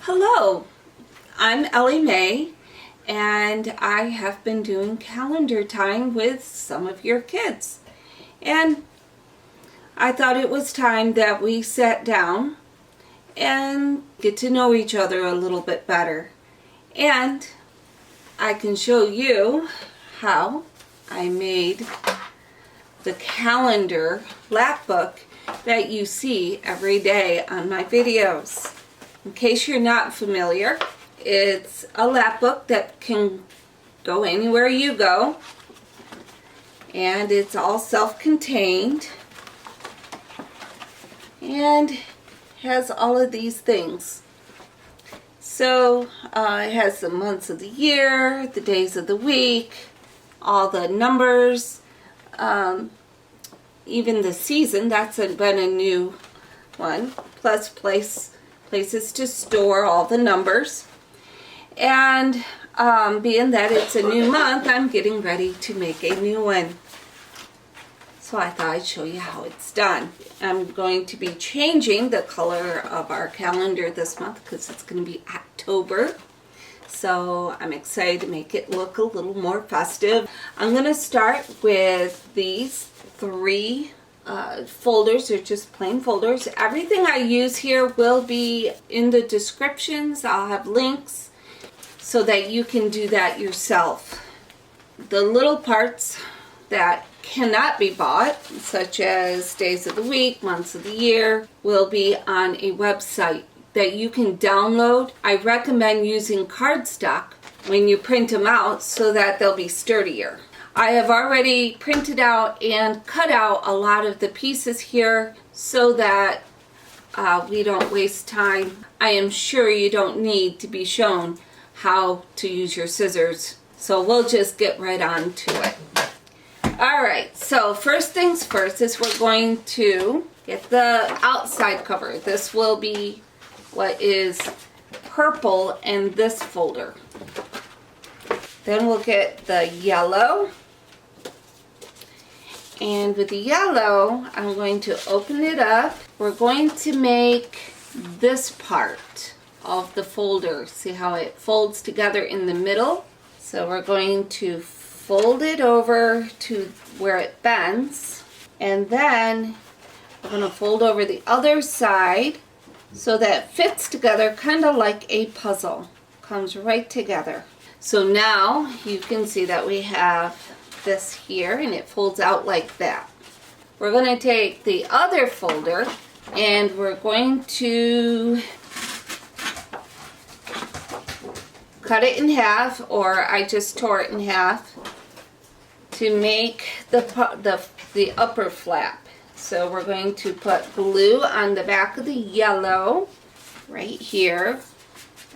Hello, I'm Ellie Mae, and I have been doing calendar time with some of your kids. And I thought it was time that we sat down and get to know each other a little bit better. And I can show you how I made the calendar lapbook that you see every day on my videos. In case you're not familiar, it's a lapbook that can go anywhere you go, and it's all self-contained and has all of these things. So it has the months of the year, the days of the week, all the numbers, even the season. That's been a new one, plus places to store all the numbers. And being that it's a new month, I'm getting ready to make a new one. So I thought I'd show you how it's done. I'm going to be changing the color of our calendar this month because it's going to be October. So I'm excited to make it look a little more festive. I'm going to start with these three folders. They're just plain folders. Everything I use here will be in the descriptions. I'll have links so that you can do that yourself. The little parts that cannot be bought, such as days of the week, months of the year, will be on a website that you can download. I recommend using cardstock when you print them out so that they'll be sturdier. I have already printed out and cut out a lot of the pieces here so that we don't waste time. I am sure you don't need to be shown how to use your scissors, so we'll just get right on to it. Alright, so first things first is we're going to get the outside cover. This will be what is purple in this folder. Then we'll get the yellow. And with the yellow, I'm going to open it up. We're going to make this part of the folder. See how it folds together in the middle? So we're going to fold it over to where it bends. And then we're going to fold over the other side so that it fits together kind of like a puzzle. Comes right together. So now you can see that we have this here, and it folds out like that. We're going to take the other folder and we're going to cut it in half, or I just tore it in half to make the upper flap. So we're going to put glue on the back of the yellow right here.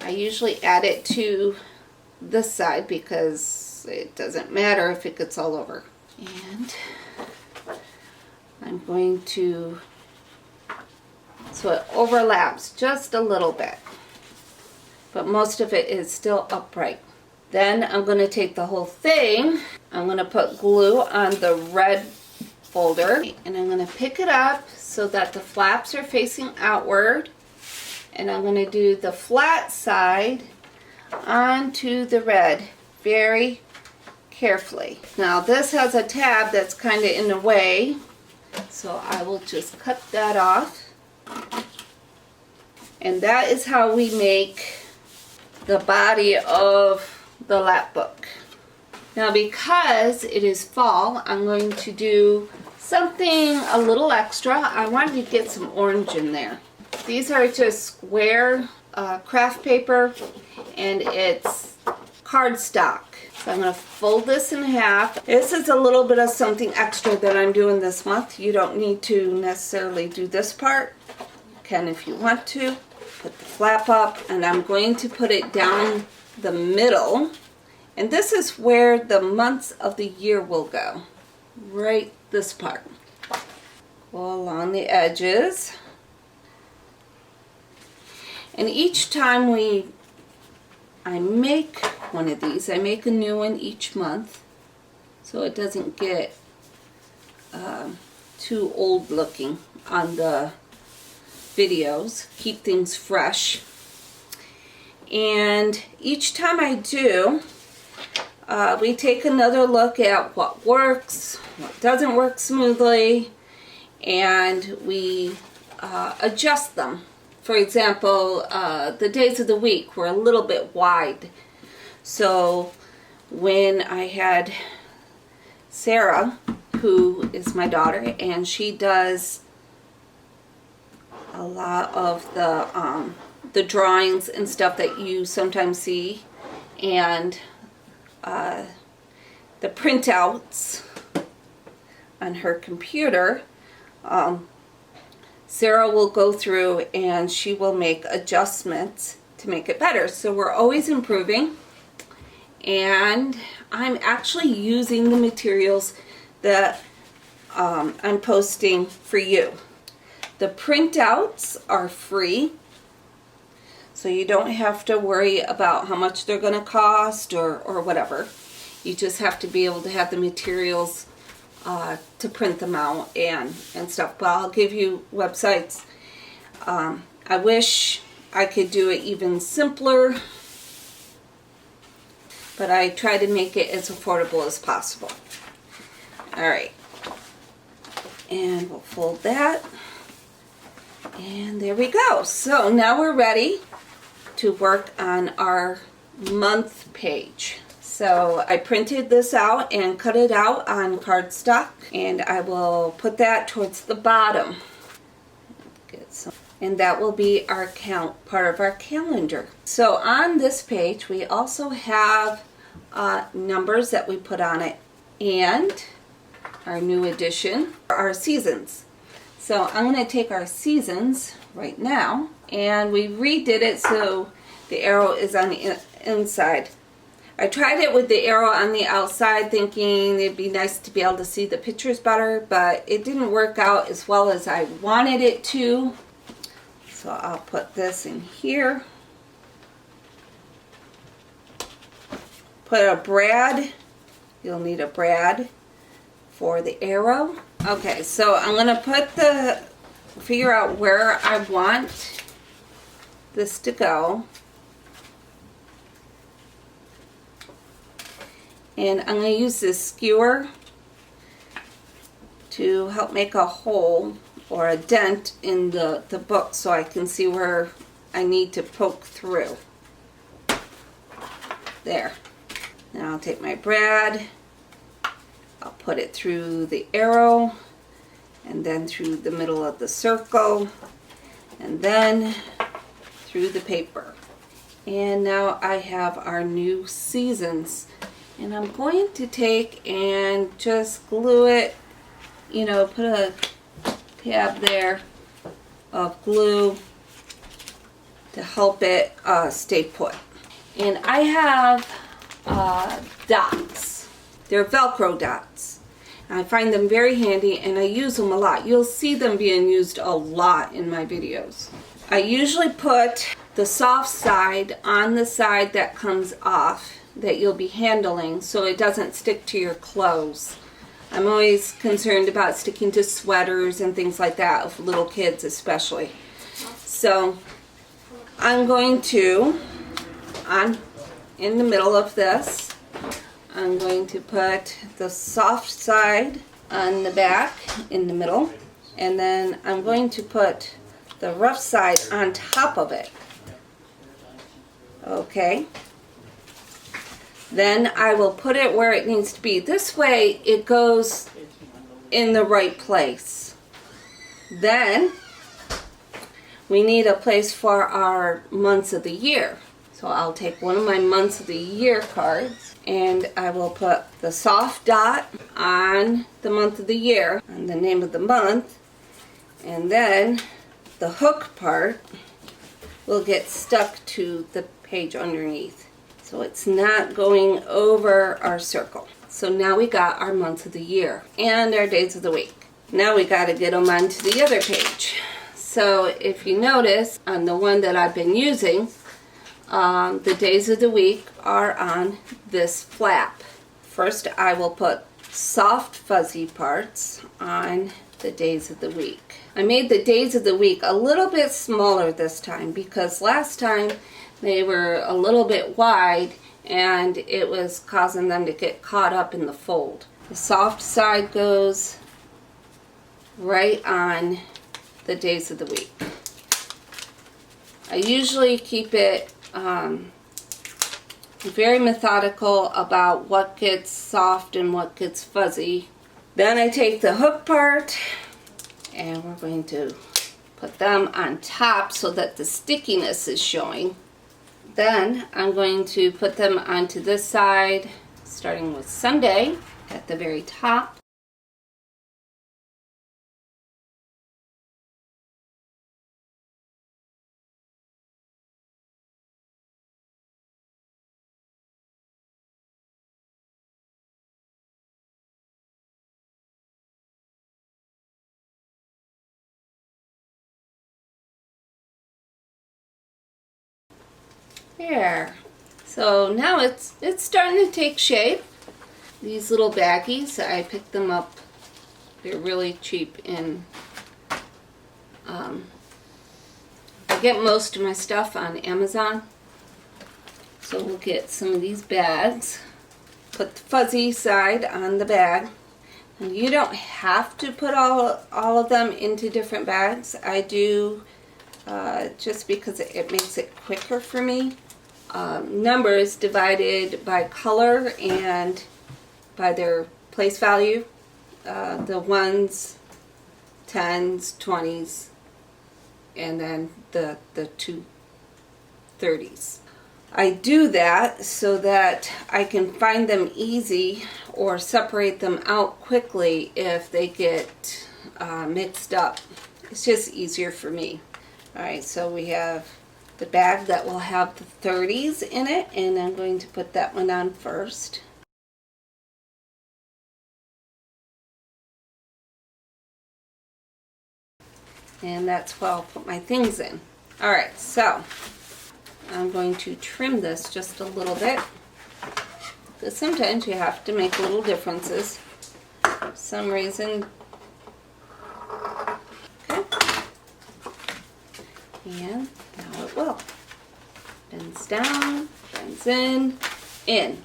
I usually add it to this side because it doesn't matter if it gets all over. And I'm going to, so it overlaps just a little bit, but most of it is still upright. Then I'm going to take the whole thing, I'm going to put glue on the red folder, and I'm going to pick it up so that the flaps are facing outward, and I'm going to do the flat side onto the red very carefully. Now this has a tab that's kind of in the way, so I will just cut that off. And that is how we make the body of the lapbook. Now because it is fall, I'm going to do something a little extra. I wanted to get some orange in there. These are just square craft paper, and it's cardstock. So I'm going to fold this in half. This is a little bit of something extra that I'm doing this month. You don't need to necessarily do this part. You can if you want to. Put the flap up, and I'm going to put it down the middle. And this is where the months of the year will go. Right this part. Go along the edges. And each time I make one of these, I make a new one each month so it doesn't get too old looking on the videos. Keep things fresh. And each time I do, we take another look at what works, what doesn't work smoothly, and we adjust them. For example, the days of the week were a little bit wide. So when I had Sarah, who is my daughter, and she does a lot of the drawings and stuff that you sometimes see, and the printouts on her computer, Sarah will go through and she will make adjustments to make it better. So we're always improving, and I'm actually using the materials that I'm posting for you. The printouts are free, so you don't have to worry about how much they're going to cost or whatever. You just have to be able to have the materials to print them out and stuff. But I'll give you websites. I wish I could do it even simpler, but I try to make it as affordable as possible. Alright, and we'll fold that, and there we go. So now we're ready to work on our month page. So I printed this out and cut it out on cardstock, and I will put that towards the bottom. And that will be our part of our calendar. So on this page we also have numbers that we put on it, and our new addition, our seasons. So I'm going to take our seasons right now, and we redid it so the arrow is on the inside. I tried it with the arrow on the outside thinking it'd be nice to be able to see the pictures better, but it didn't work out as well as I wanted it to. So I'll put this in here. Put a brad. You'll need a brad for the arrow. Okay, so I'm going to figure out where I want this to go. And I'm going to use this skewer to help make a hole or a dent in the book so I can see where I need to poke through. There. Now I'll take my brad, I'll put it through the arrow, and then through the middle of the circle, and then through the paper. And now I have our new seasons. And I'm going to take and just glue it, you know, put a tab there of glue to help it stay put. And I have dots. They're Velcro dots. I find them very handy and I use them a lot. You'll see them being used a lot in my videos. I usually put the soft side on the side that comes off that you'll be handling so it doesn't stick to your clothes. I'm always concerned about sticking to sweaters and things like that, of little kids especially. So I'm going to, in the middle of this, I'm going to put the soft side on the back in the middle, and then I'm going to put the rough side on top of it. Okay. Then I will put it where it needs to be. This way it goes in the right place. Then we need a place for our months of the year. So I'll take one of my months of the year cards and I will put the soft dot on the month of the year, on the name of the month, and then the hook part will get stuck to the page underneath. So it's not going over our circle. So now we got our months of the year and our days of the week. Now we got to get them onto the other page. So if you notice on the one that I've been using, the days of the week are on this flap. First I will put soft fuzzy parts on the days of the week. I made the days of the week a little bit smaller this time because last time They were a little bit wide and it was causing them to get caught up in the fold. The soft side goes right on the days of the week. I usually keep it very methodical about what gets soft and what gets fuzzy. Then I take the hook part and we're going to put them on top so that the stickiness is showing. Then I'm going to put them onto this side, starting with Sunday at the very top. There. So now it's starting to take shape. These little baggies, I picked them up. They're really cheap and I get most of my stuff on Amazon. So we'll get some of these bags. Put the fuzzy side on the bag. And you don't have to put all of them into different bags. I do just because it makes it quicker for me. Numbers divided by color and by their place value. The 1s, 10s, 20s, and then the 2 30s. I do that so that I can find them easy or separate them out quickly if they get mixed up. It's just easier for me. Alright, so we have the bag that will have the 30s in it, and I'm going to put that one on first. And that's where I'll put my things in. Alright, so I'm going to trim this just a little bit, because sometimes you have to make little differences. For some reason. Okay. And now it will. Bends down, bends in.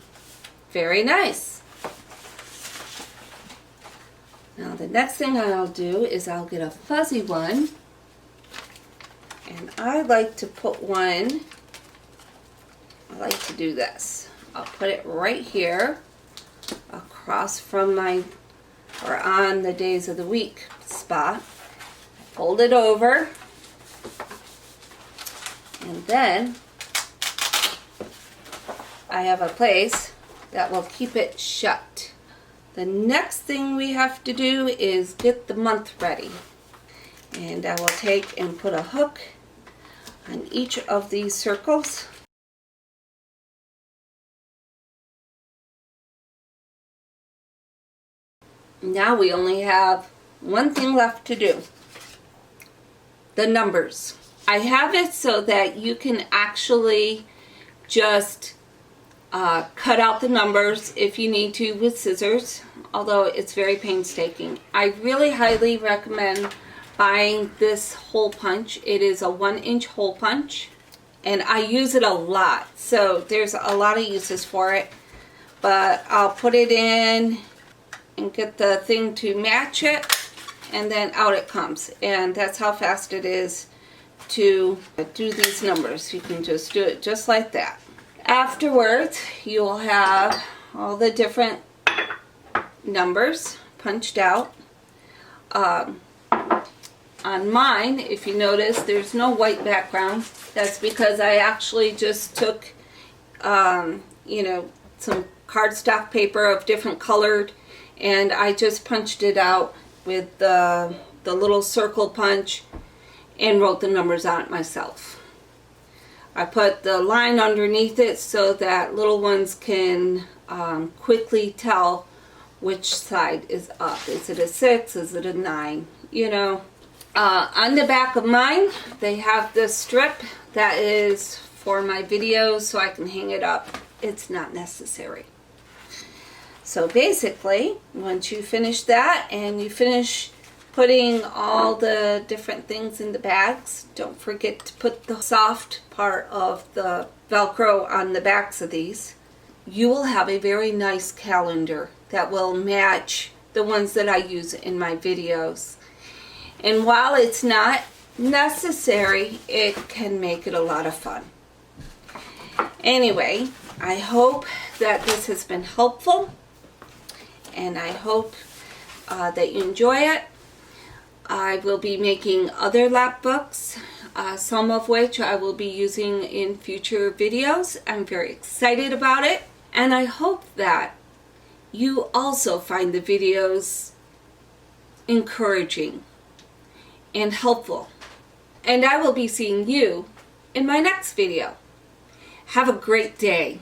Very nice. Now the next thing I'll do is I'll get a fuzzy one, and I like to put one, I like to do this. I'll put it right here across from my, or on the days of the week spot. Fold it over, and then I have a place that will keep it shut. The next thing we have to do is get the month ready. And I will take and put a hook on each of these circles. Now we only have one thing left to do. The numbers. I have it so that you can actually just cut out the numbers if you need to with scissors, although it's very painstaking. I really highly recommend buying this hole punch. It is a 1-inch hole punch, and I use it a lot, so there's a lot of uses for it. But I'll put it in and get the thing to match it, and then out it comes. And that's how fast it is to do these numbers. You can just do it just like that. Afterwards, you'll have all the different numbers punched out. On mine, if you notice, there's no white background. That's because I actually just took, you know, some cardstock paper of different colored, and I just punched it out with the little circle punch and wrote the numbers on it myself. I put the line underneath it so that little ones can quickly tell which side is up. Is it a 6? Is it a 9? You know. On the back of mine, they have this strip that is for my videos so I can hang it up. It's not necessary. So basically, once you finish that and you finish putting all the different things in the bags. Don't forget to put the soft part of the Velcro on the backs of these. You will have a very nice calendar that will match the ones that I use in my videos. And while it's not necessary, it can make it a lot of fun. Anyway, I hope that this has been helpful, and I hope that you enjoy it. I will be making other lap books, some of which I will be using in future videos. I'm very excited about it, and I hope that you also find the videos encouraging and helpful. And I will be seeing you in my next video. Have a great day.